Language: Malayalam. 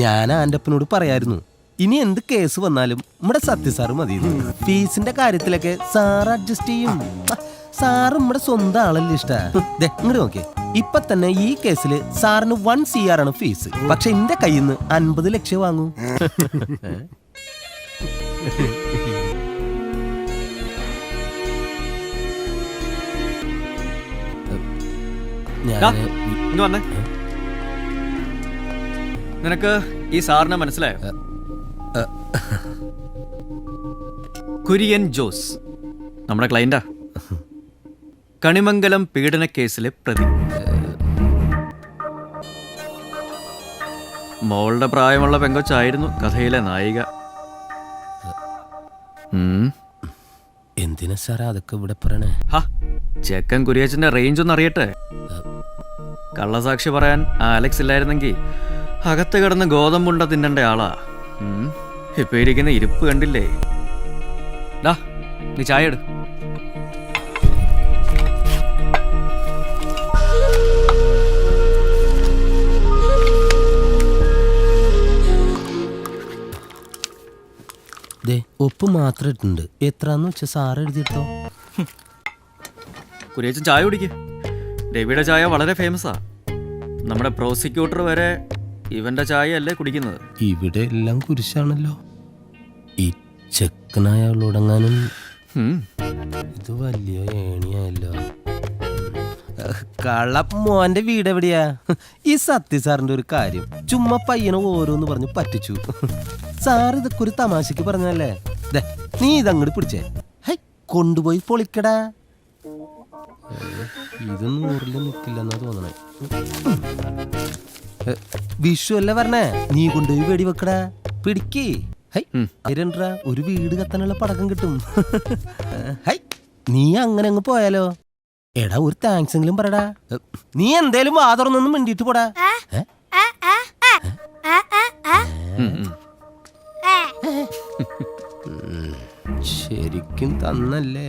ഞാൻ ആൻ്റപ്പനോട് പറയായിരുന്നു, ഇനി എന്ത് കേസ് വന്നാലും നമ്മുടെ സത്യസാറ് മതി. ഫീസിന്റെ കാര്യത്തിലൊക്കെ സാർ അഡ്ജസ്റ്റ് ചെയ്യും. സാറ് നമ്മുടെ സ്വന്തം ആളല്ലേ ഇഷ്ട. ഇങ്ങോട്ട് നോക്കിയേ, ഇപ്പൊ തന്നെ ഈ കേസില് സാറിന് 1 CR ആണ് ഫീസ്. പക്ഷെ എന്റെ കയ്യിൽ നിന്ന് 50 ലക്ഷം വാങ്ങൂ. നിനക്ക് ഈ സാറിനെ മനസ്സിലായോ? കുര്യൻ ജോസ് നമ്മുടെ ക്ലയന്റാ. കണിമംഗലം പീഡന കേസിലെ പ്രതി. മോളുടെ പ്രായമുള്ള പെങ്കൊച്ചായിരുന്നു കഥയിലെ നായിക. എന്തിനാ സാറാ അതൊക്കെ ഇവിടെ പറയണേ? ചെക്കൻ കുര്യച്ചന്റെ റേഞ്ച് ഒന്ന് അറിയട്ടെ. കള്ളസാക്ഷി പറയാൻ ആലക്സ് ഇല്ലായിരുന്നെങ്കിൽ അകത്ത് കിടന്ന് ഗോതമ്പുണ്ട തിന്നണ്ട ആളാ. ഇപ്പൊ ഇരിക്കുന്ന ഇരിപ്പ് കണ്ടില്ലേ? നീ ചായ എടു. ഒപ്പ് മാത്രം ഇട്ടുണ്ട്. എത്രാന്ന് വെച്ചാ സാറ് എഴുതിയിട്ടോ. കുര്യച്ചൻ ചായ കുടിക്ക്. രവിയുടെ ചായ വളരെ ഫേമസാ. നമ്മുടെ പ്രോസിക്യൂട്ടർ വരെ ഇവന്റെ ചായ അല്ലേ കുടിക്കുന്നത്. ഇവിടെ എല്ലാം കുരിശാണല്ലോ. ഈ ചെക്കനായോടങ്ങാനും ഇത് വലിയ ഏണിയായല്ലോ. കള്ള മോന്റെ വീട് എവിടെയാ? ഈ സത്യസാറിന്റെ ഒരു കാര്യം ചുമ്മാ പയ്യനെ ഓരോന്ന് പറഞ്ഞു പറ്റിച്ചു. സാർ ഇതൊക്കെ ഒരു തമാശക്ക് പറഞ്ഞല്ലേ. നീ ഇതങ്ങോട്ട് പിടിച്ചേ. ഹൈ, കൊണ്ടുപോയി പൊളിക്കടാ. ഇത് 100-ൽ നിൽക്കില്ലെന്നാ തോന്നണേ. വിഷു അല്ലേ പറഞ്ഞേ, നീ കൊണ്ടുപോയി വെടി വെക്കടാ. പിടിക്കേ. ഹൈ, ഒരു വീട് കത്താനുള്ള പടക്കം കിട്ടും. ഹൈ, നീ അങ്ങനെ അങ്ങ് പോയാലോ. എടാ, ഒരു താങ്ക്സ് എങ്കിലും പറടാ. നീ എന്തേലും വാതറൊന്നും മിണ്ടിട്ട് പോടാ. ശരിക്കും തന്നല്ലേ.